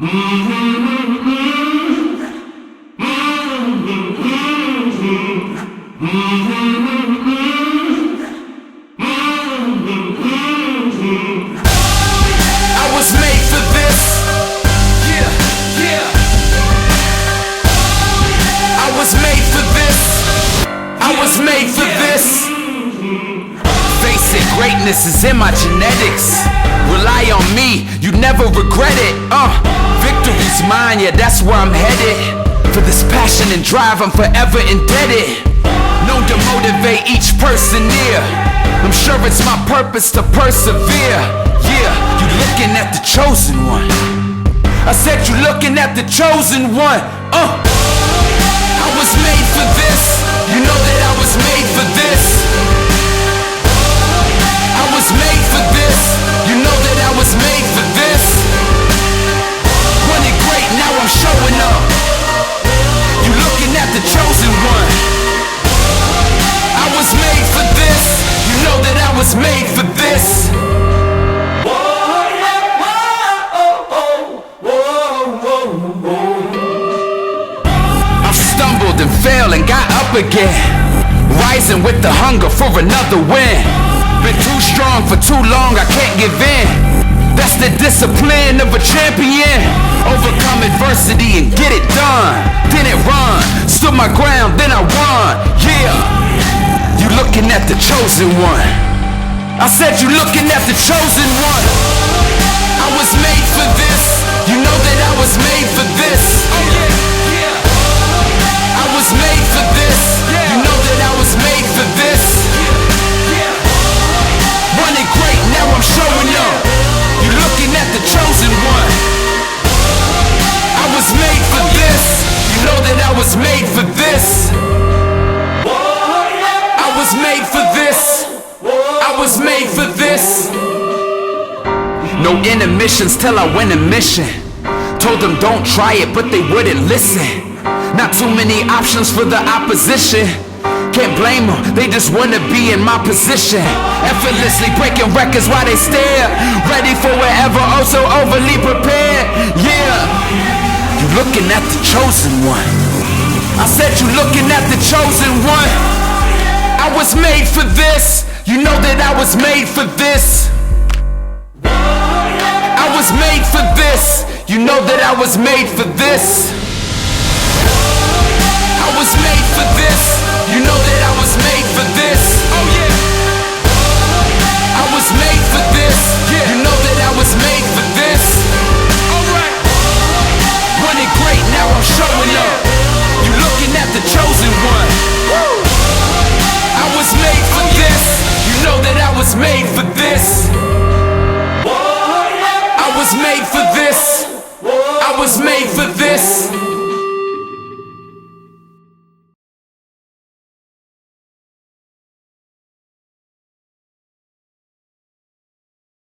was made for this. Yeah, yeah. I was made for this. I was made for this. Face it, greatness is in my genetics. Rely on me, you never regret it. Victory's mine, yeah, that's where I'm headed. For this passion and drive, I'm forever indebted. Known to motivate each person near. I'm sure it's my purpose to persevere. Yeah, you looking at the chosen one. I said you looking at the chosen one. I was made for this. You know that I was made for this. I was made for this. You know that I was made for this. Running great, now I'm showing up. You looking at the chosen one. I was made for this. You know that I was made for this. I've stumbled and failed and got up again, rising with the hunger for another win. Been too strong for too long, I can't give in. That's the discipline of a champion. Overcome adversity and get it done. Didn't run, stood my ground, then I won. Yeah, you looking at the chosen one. I said you looking at the chosen one. I was made for this. You know that I was made for this. Oh yeah, yeah. I was made for this. You know that I was made for this. Running great, now I'm showing up. You looking at the chosen one. I was made for this. You know that I was made for this. I was made for this. I was made for this. No intermissions till I win a mission. Told them don't try it, but they wouldn't listen. Not too many options for the opposition. Can't blame them, they just wanna be in my position. Effortlessly breaking records while they stare. Ready for wherever, oh so overly prepared. Yeah, you looking at the chosen one. I said you looking at the chosen one. I was made for this. You know that I was made for this. I was made for this. You know that I was made for this. I was made for this. You know that I was made for this. Oh yeah. I was made for this. Yeah. You know that I was made for this. Alright. Running great, now I'm showing up. You looking at the chosen one. Woo. I was made for this. You know that I was made for this. I was made for this. I was made for this.